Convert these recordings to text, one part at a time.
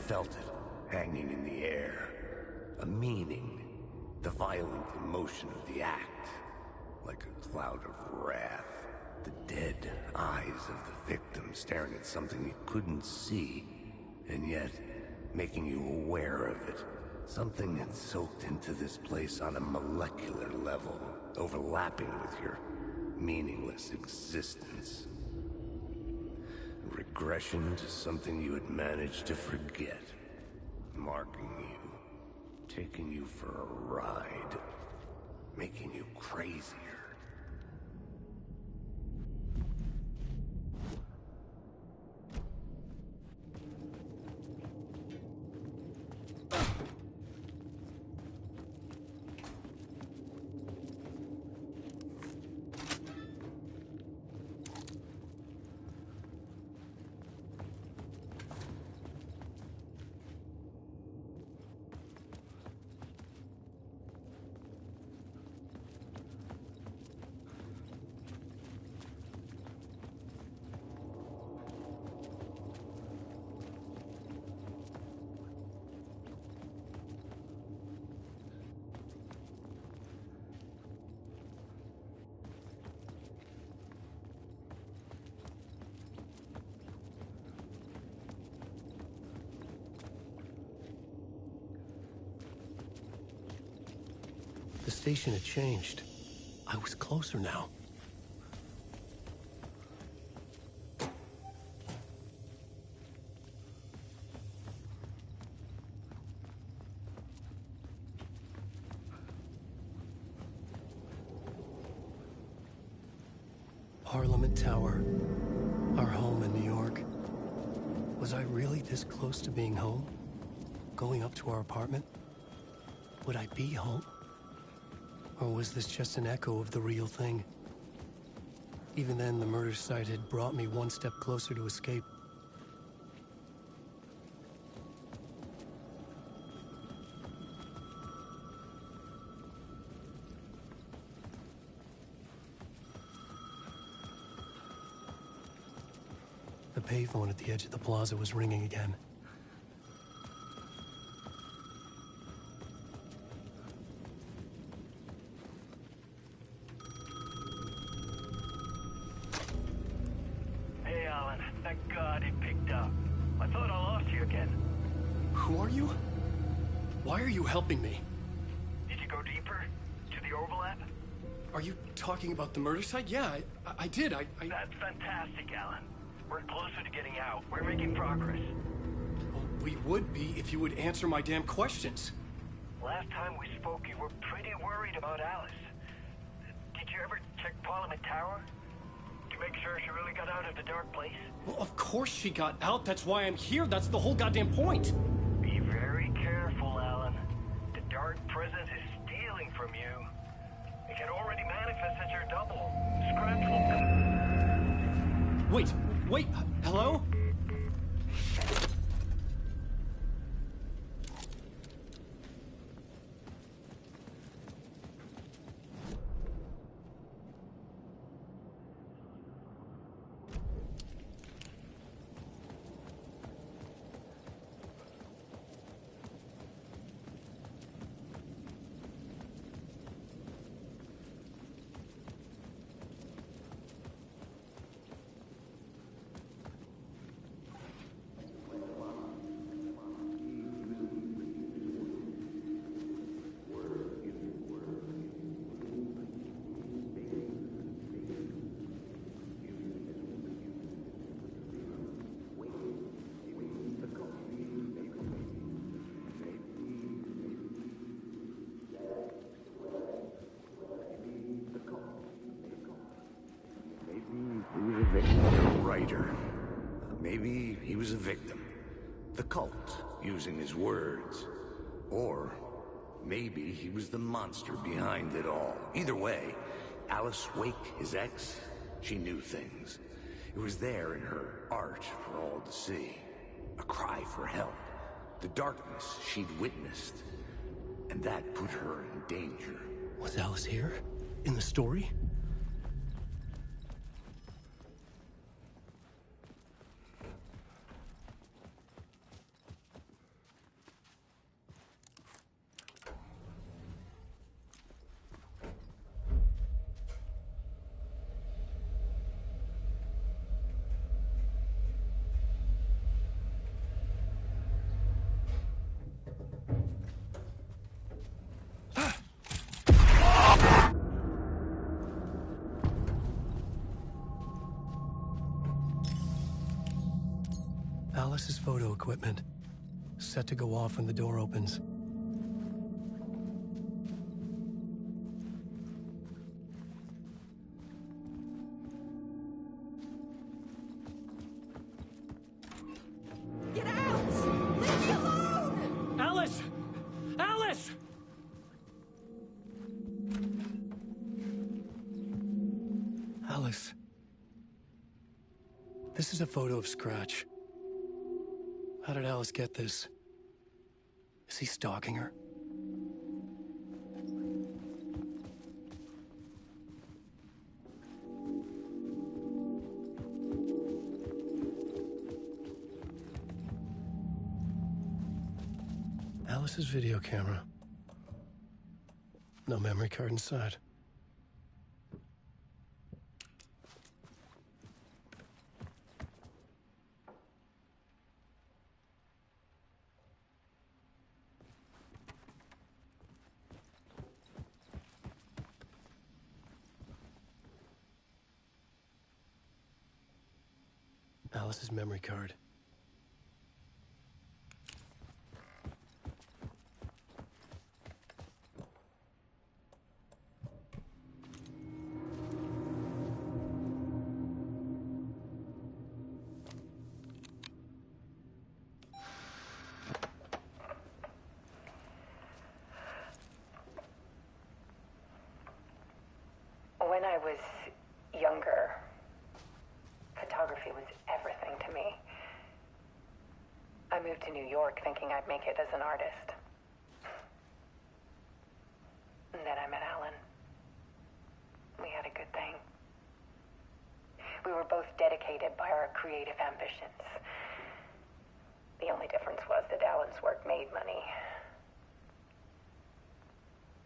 felt it, hanging in the air. A meaning. The violent emotion of the act. Like a cloud of wrath. The dead eyes of the victim staring at something you couldn't see, and yet making you aware of it. Something had soaked into this place on a molecular level, overlapping with your meaningless existence. Regression to something you had managed to forget. Marking you, taking you for a ride, making you crazier. The station had changed. I was closer now. Parliament Tower. Our home in New York. Was I really this close to being home? Going up to our apartment? Would I be home? Or was this just an echo of the real thing? Even then, the murder site had brought me one step closer to escape. The payphone at the edge of the plaza was ringing again. Helping me. Did you go deeper? To the overlap? Are you talking about the murder site? Yeah, I did. That's fantastic, Alan. We're closer to getting out. We're making progress. Well, we would be if you would answer my damn questions. Last time we spoke, you were pretty worried about Alice. Did you ever check Parliament Tower? To make sure she really got out of the dark place? Well, of course she got out. That's why I'm here. That's the whole goddamn point. Be very careful, Alan. The dark presence is stealing from you. It can already manifest as your double. Scratch will come. Wait, hello? Maybe he was a victim. The cult, using his words. Or maybe he was the monster behind it all. Either way, Alice Wake, his ex, she knew things. It was there in her art for all to see. A cry for help. The darkness she'd witnessed. And that put her in danger. Was Alice here? In the story? photo equipment, set to go off when the door opens. Get out! Leave me alone! Alice! Alice! Alice. This is a photo of Scratch. How did Alice get this? Is he stalking her? Alice's video camera. No memory card inside. Alice's memory card. When I was younger, photography was everything to me. I moved to New York thinking I'd make it as an artist. And then I met Alan. We had a good thing. We were both dedicated by our creative ambitions. The only difference was that Alan's work made money.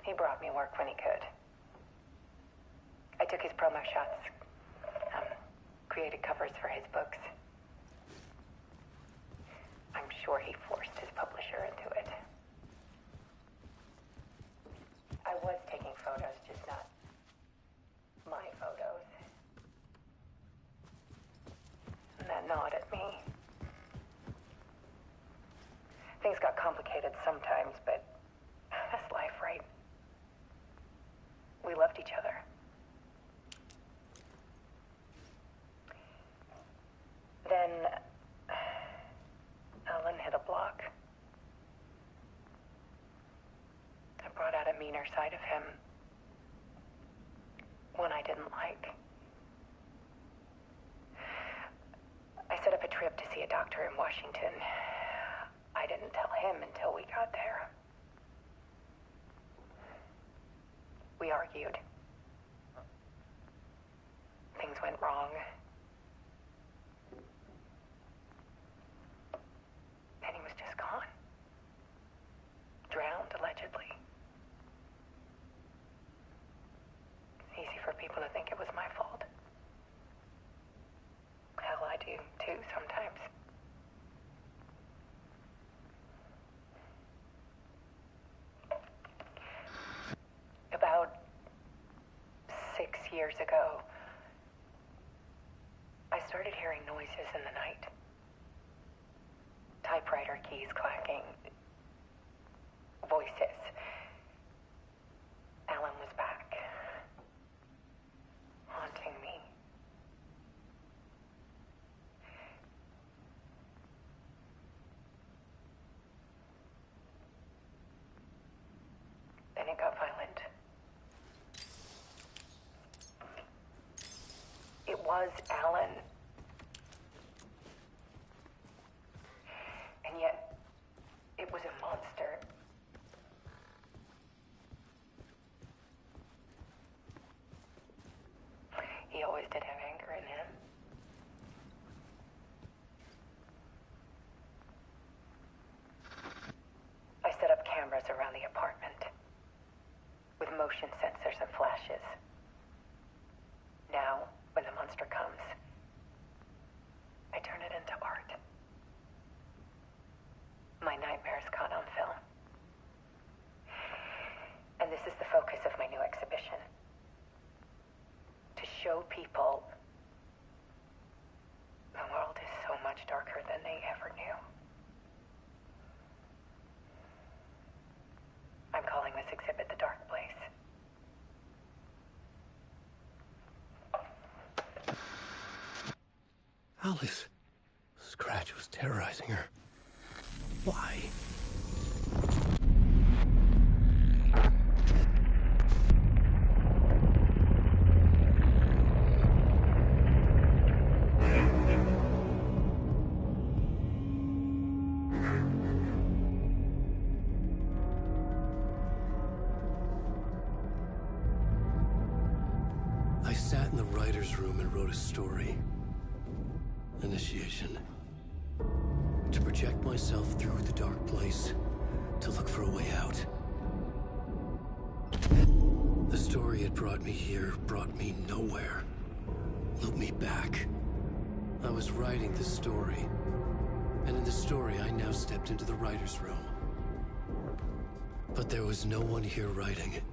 He brought me work when he could. I took his promo shots, created covers for his books. I'm sure he forced his publisher into it. I was taking photos, just not my photos. And that gnawed at me. Things got complicated sometimes, but that's life, right? We loved each other. Then Alan hit a block. I brought out a meaner side of him. One I didn't like. I set up a trip to see a doctor in Washington. I didn't tell him until we got there. We argued. Things went wrong. And he was just gone. Drowned, allegedly. It's easy for people to think it was my fault. Hell, I do too sometimes. About 6 years ago, I started hearing noises in the night. Typewriter keys clacking. Voices. Alan was back. Haunting me. Then it got violent. It was Alan. And yet, it was a monster. He always did have anger in him. I set up cameras around the apartment with motion sensors and flashes. Now, when the monster comes, I turn it into art. My nightmares caught on film. And this is the focus of my new exhibition. To show people the world is so much darker than they ever knew. Alice. Scratch was terrorizing her. Why? I sat in the writer's room and wrote a story. Initiation. To project myself through the dark place, to look for a way out. The story had brought me here, brought me nowhere. Looked me back. I was writing the story. And in the story, I now stepped into the writer's room. But there was no one here writing it.